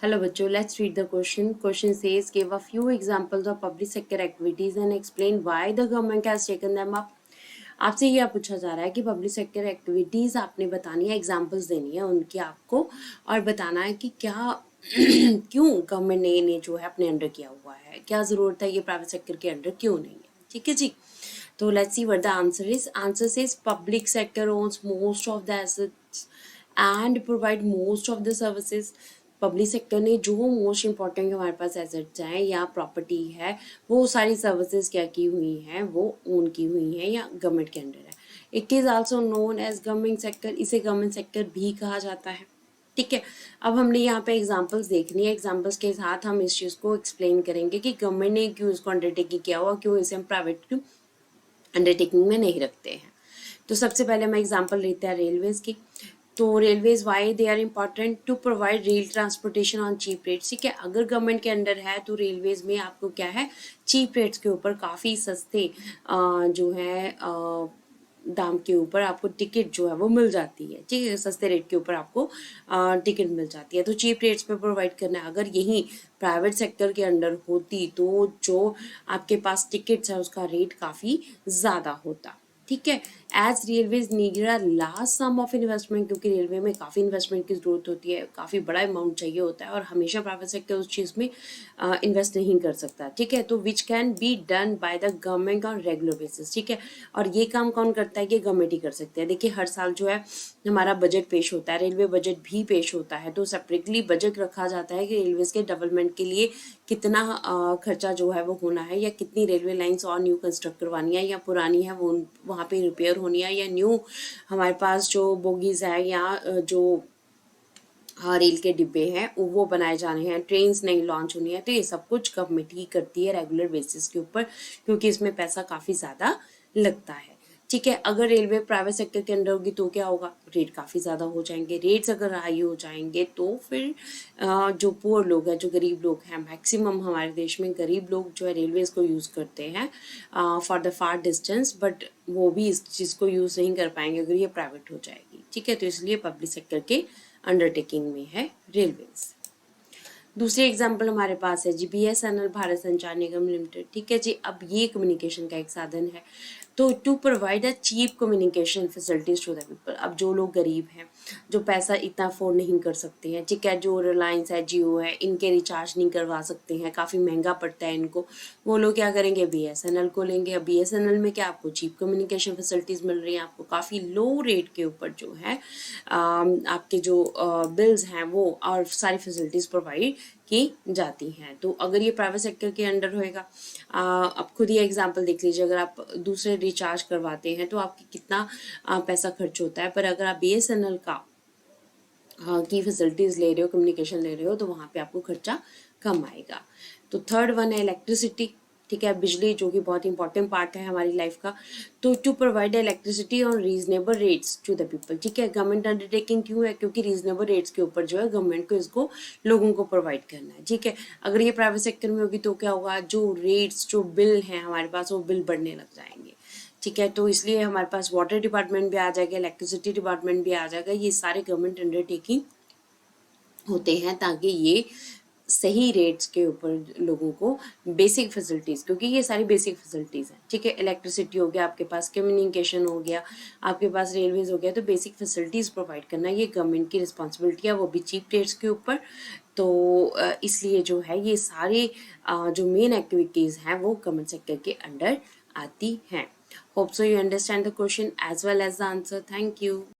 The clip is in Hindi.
Hello बच्चों, let's read the question. Question says, give a few examples of public sector activities and explain why the government has taken them up. आपसे यह पूछा जा रहा है कि पब्लिक सेक्टर एक्टिविटीज़ आपने बतानी है, एग्जांपल्स देनी है उनकी आपको और बताना है कि क्या क्यों गवर्नमेंट ने इन्हें जो है अपने अंडर किया हुआ है, क्या ज़रूरत है ये प्राइवेट सेक्टर के अंडर क्यों नहीं है. ठीक है जी. तो let's see what the answer is. Answer says public sector owns most of the assets and provide most of the services. Public sector ने जो मोस्ट इम्पॉर्टेंट हमारे पास एसेट्स हैं या प्रॉपर्टी है वो सारी सर्विसेज क्या की हुई हैं, वो ओन की हुई हैं या गवर्नमेंट के अंडर है. It is also known as government sector. इसे गवर्नमेंट सेक्टर भी कहा जाता है. ठीक है. अब हमने यहाँ पे एग्जांपल्स देखनी है. एग्जांपल्स के साथ हम इस चीज़ को एक्सप्लेन करेंगे कि गवर्नमेंट ने क्यों इसको अंडरटेकिंग किया हुआ, क्यों इसे हम प्राइवेट अंडरटेकिंग में नहीं रखते हैं. तो सबसे पहले हम एग्जांपल लेते हैं रेलवेज की. तो railways why they are important to provide rail transportation on cheap rates. ठीक है. अगर गवर्नमेंट के अंडर है तो रेलवेज में आपको क्या है, चीप रेट्स के ऊपर काफ़ी सस्ते जो है दाम के ऊपर आपको टिकट जो है वो मिल जाती है. ठीक है. सस्ते रेट के ऊपर आपको टिकट मिल जाती है. तो चीप रेट्स पे प्रोवाइड करना है. अगर यही प्राइवेट सेक्टर के अंडर होती तो जो आपके पास टिकट्स है उसका रेट काफ़ी ज़्यादा होता. ठीक है. As railways needed a large sum of investment, क्योंकि रेलवे में काफ़ी इन्वेस्टमेंट की ज़रूरत होती है, काफ़ी बड़ा अमाउंट चाहिए होता है और हमेशा प्राइवेट सेक्टर उस चीज़ में इन्वेस्ट नहीं कर सकता. ठीक है. तो which can be done by the government on regular basis. ठीक है. और ये काम कौन करता है, ये गवर्नमेंट ही कर सकते हैं. देखिए हर साल जो है हमारा बजट पेश होता है, रेलवे बजट भी पेश होता है. तो सेपरेटली बजट रखा जाता है कि रेलवेज के डेवलपमेंट के लिए कितना खर्चा जो है वो होना है या कितनी रेलवे लाइंस और न्यू कंस्ट्रक्ट करवानी है या पुरानी है वो वहाँ पे रिपेयर होनी है या न्यू हमारे पास जो बोगीज है या जो रेल के डिब्बे हैं वो बनाए जाने हैं, ट्रेन्स नहीं लॉन्च होनी है. तो ये सब कुछ गवर्नमेंट ही करती है रेगुलर बेसिस के ऊपर, क्योंकि इसमें पैसा काफ़ी ज़्यादा लगता है. ठीक है. अगर रेलवे प्राइवेट सेक्टर के अंडर होगी तो क्या होगा, रेट काफ़ी ज़्यादा हो जाएंगे. रेट्स अगर हाई हो जाएंगे तो फिर जो पुअर लोग हैं, जो गरीब लोग हैं, मैक्सिमम हमारे देश में गरीब लोग जो है रेलवेज़ को यूज़ करते हैं for the far distance, but वो भी इस चीज़ को यूज़ नहीं कर पाएंगे अगर ये प्राइवेट हो जाएगी. ठीक है. तो इसलिए पब्लिक सेक्टर के अंडरटेकिंग में है रेलवेज. दूसरी एग्जाम्पल हमारे पास है जी BSNL, भारत संचार निगम लिमिटेड. ठीक है जी. अब ये कम्युनिकेशन का एक साधन है. तो to provide a cheap communication facilities to the people. अब जो लोग गरीब हैं, जो पैसा इतना अफोर्ड नहीं कर सकते हैं, ठीक है, जो रिलायंस है, जियो है, इनके रिचार्ज नहीं करवा सकते हैं, काफ़ी महंगा पड़ता है इनको, वो लोग क्या करेंगे, BSNL को लेंगे. अब BSNL में क्या आपको चीप कम्युनिकेशन फैसिलिटीज़ मिल रही हैं, आपको काफ़ी लो रेट के ऊपर जो है आपके जो बिल्स हैं वो और सारी फैसिलिटीज़ प्रोवाइड की जाती हैं. तो अगर ये प्राइवेट सेक्टर के अंडर होएगा, आप खुद ही एग्जांपल देख लीजिए. अगर आप दूसरे रिचार्ज करवाते हैं तो आपकी कितना पैसा खर्च होता है, पर अगर आप BSNL का की फैसिलिटीज़ ले रहे हो, कम्युनिकेशन ले रहे हो, तो वहाँ पे आपको खर्चा कम आएगा. तो थर्ड वन है इलेक्ट्रिसिटी. ठीक है. बिजली जो कि बहुत इंपॉर्टेंट पार्ट है हमारी लाइफ का. तो to provide electricity on reasonable rates to the people. ठीक है. गवर्नमेंट अंडरटेकिंग क्यों है, क्योंकि रीजनेबल रेट्स के ऊपर जो है गवर्नमेंट को इसको लोगों को प्रोवाइड करना है. ठीक है. अगर ये प्राइवेट सेक्टर में होगी तो क्या होगा, जो रेट्स जो बिल हैं हमारे पास वो बिल बढ़ने लग जाएंगे. ठीक है. तो इसलिए हमारे पास वाटर डिपार्टमेंट भी आ जाएगा, इलेक्ट्रिसिटी डिपार्टमेंट भी आ जाएगा. ये सारे गवर्नमेंट अंडरटेकिंग होते हैं ताकि ये सही रेट्स के ऊपर लोगों को बेसिक फैसिलिटीज़, क्योंकि ये सारी बेसिक फैसिलिटीज़ हैं. ठीक है. इलेक्ट्रिसिटी हो गया, आपके पास कम्युनिकेशन हो गया, आपके पास रेलवेज हो गया. तो बेसिक फैसिलिटीज़ प्रोवाइड करना ये गवर्नमेंट की रिस्पॉन्सिबिलिटी है, वो भी चीप रेट्स के ऊपर. तो इसलिए जो है ये सारे जो मेन एक्टिविटीज़ हैं वो गवर्नमेंट सेक्टर के अंडर आती हैं. Hope so you understand the question as well as the answer. Thank you.